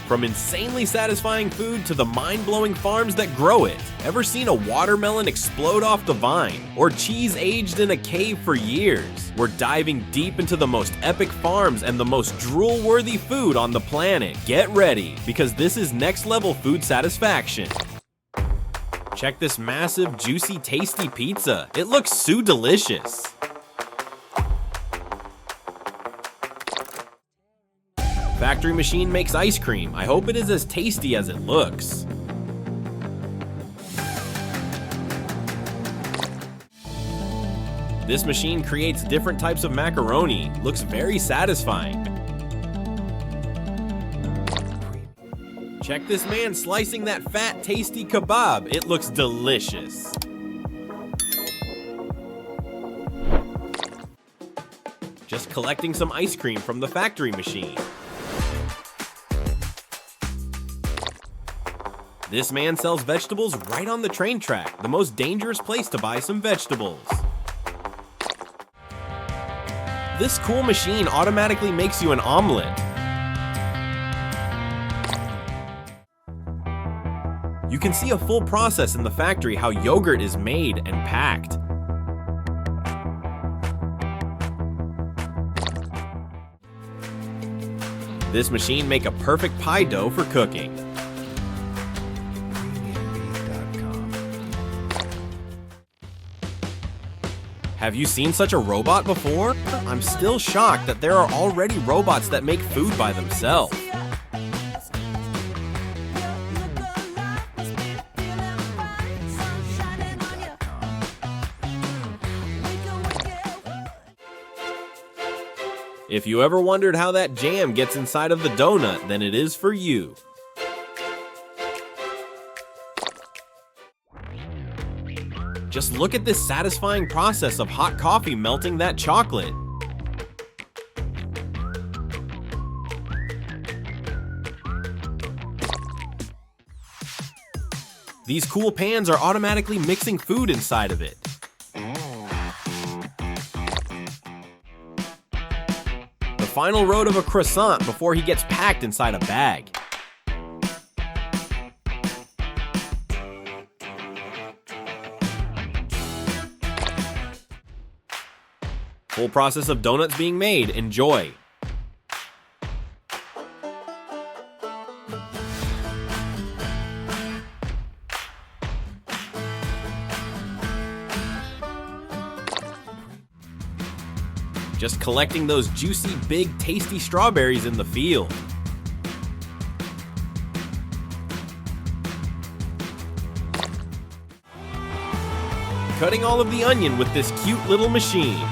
From insanely satisfying food to the mind-blowing farms that grow it. Ever seen a watermelon explode off the vine? Or cheese aged in a cave for years? We're diving deep into the most epic farms and the most drool-worthy food on the planet. Get ready, because this is next-level food satisfaction. Check this massive, juicy, tasty pizza. It looks so delicious. Factory machine makes ice cream. I hope it is as tasty as it looks. This machine creates different types of macaroni. Looks very satisfying. Check this man slicing that fat, tasty kebab. It looks delicious. Just collecting some ice cream from the factory machine. This man sells vegetables right on the train track, the most dangerous place to buy some vegetables. This cool machine automatically makes you an omelet. You can see a full process in the factory how yogurt is made and packed. This machine makes a perfect pie dough for cooking. Have you seen such a robot before? I'm still shocked that there are already robots that make food by themselves. If you ever wondered how that jam gets inside of the donut, then it is for you. Just look at this satisfying process of hot coffee melting that chocolate. These cool pans are automatically mixing food inside of it. The final road of a croissant before he gets packed inside a bag. Full process of donuts being made. Enjoy. Just collecting those juicy, big, tasty strawberries in the field. Cutting all of the onion with this cute little machine.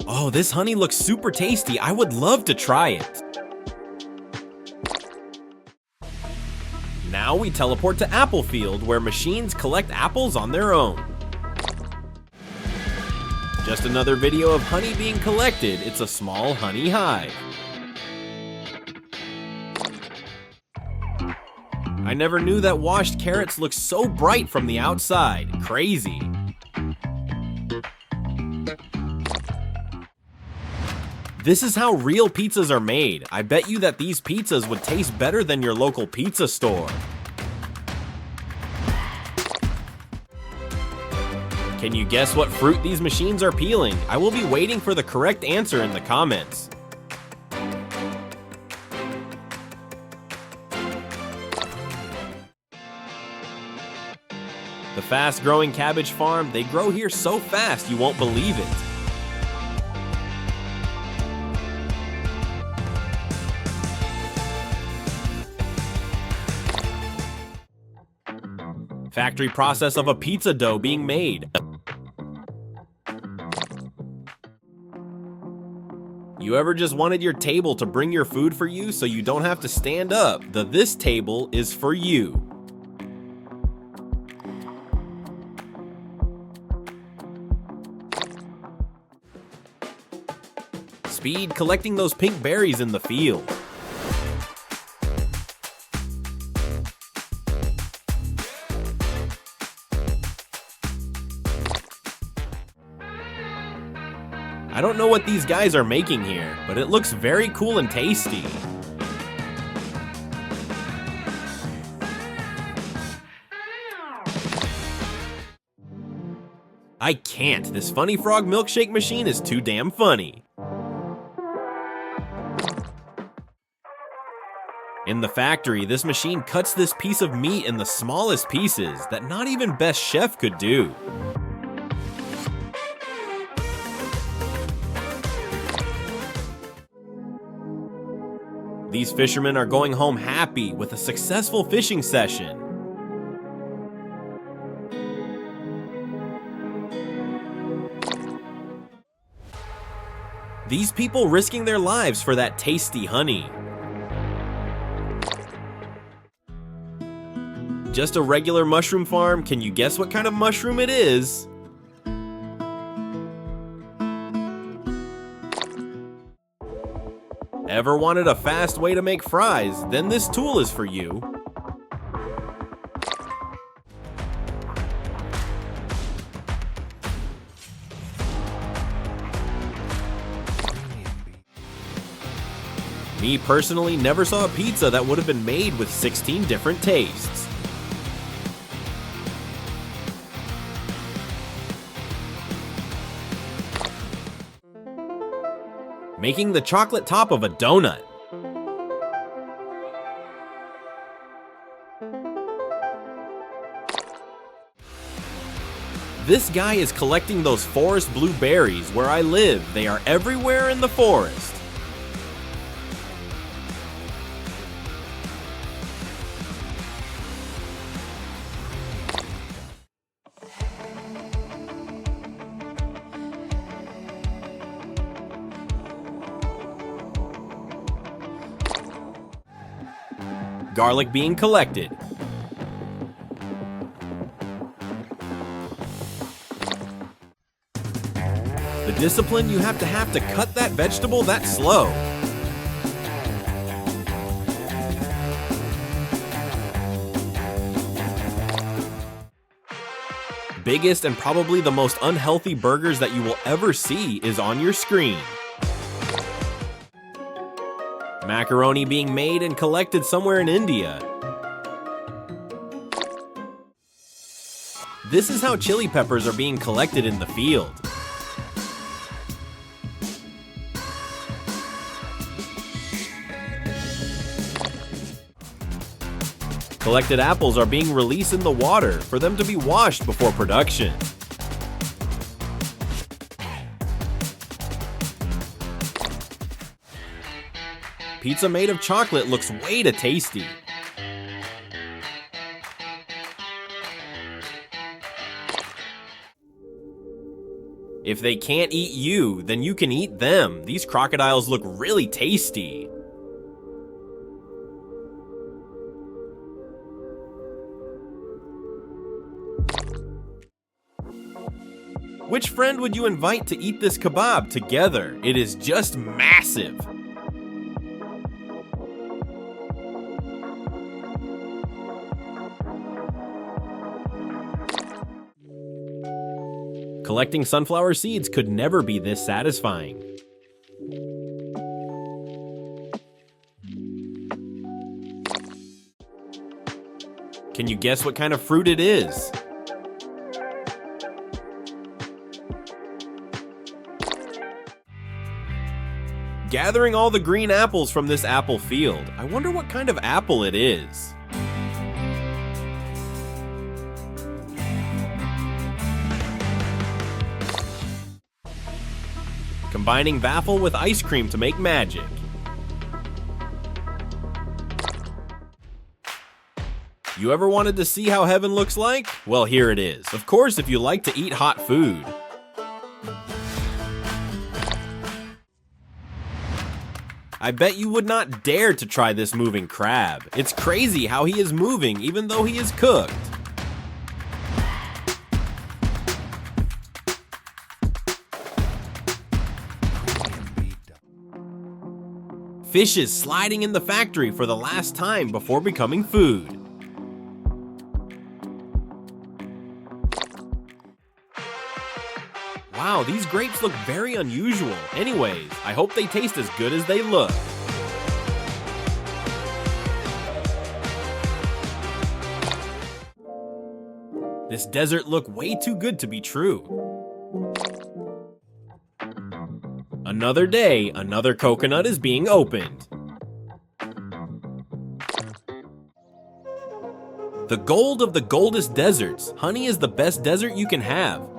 Oh, this honey looks super tasty. I would love to try it. Now we teleport to Applefield, where machines collect apples on their own. Just another video of honey being collected. It's a small honey hive. I never knew that washed carrots look so bright from the outside. Crazy. This is how real pizzas are made. I bet you that these pizzas would taste better than your local pizza store. Can you guess what fruit these machines are peeling? I will be waiting for the correct answer in the comments. The fast-growing cabbage farm, they grow here so fast you won't believe it. Factory process of a pizza dough being made. You ever just wanted your table to bring your food for you so you don't have to stand up? This table is for you. Speed collecting those pink berries in the field. I don't know what these guys are making here, but it looks very cool and tasty. I can't. This Funny Frog milkshake machine is too damn funny. In the factory, this machine cuts this piece of meat in the smallest pieces that not even Best Chef could do. These fishermen are going home happy with a successful fishing session. These people risking their lives for that tasty honey. Just a regular mushroom farm? Can you guess what kind of mushroom it is? Ever wanted a fast way to make fries? Then this tool is for you. Me personally never saw a pizza that would have been made with 16 different tastes. Making the chocolate top of a donut. This guy is collecting those forest blueberries where I live. They are everywhere in the forest. Garlic being collected. The discipline you have to cut that vegetable that slow. Biggest and probably the most unhealthy burgers that you will ever see is on your screen. Macaroni being made and collected somewhere in India. This is how chili peppers are being collected in the field. Collected apples are being released in the water for them to be washed before production. Pizza made of chocolate looks way too tasty. If they can't eat you, then you can eat them. These crocodiles look really tasty. Which friend would you invite to eat this kebab together? It is just massive. Collecting sunflower seeds could never be this satisfying. Can you guess what kind of fruit it is? Gathering all the green apples from this apple field. I wonder what kind of apple it is. Combining baffle with ice cream to make magic. You ever wanted to see how heaven looks like? Well, here it is. Of course, if you like to eat hot food. I bet you would not dare to try this moving crab. It's crazy how he is moving even though he is cooked. Fishes sliding in the factory for the last time before becoming food. Wow, Wow, these grapes look very unusual. Anyways, I hope they taste as good as they look. This desert looked way too good to be true. Another day, another coconut is being opened. The gold of the goldest deserts. Honey is the best desert you can have.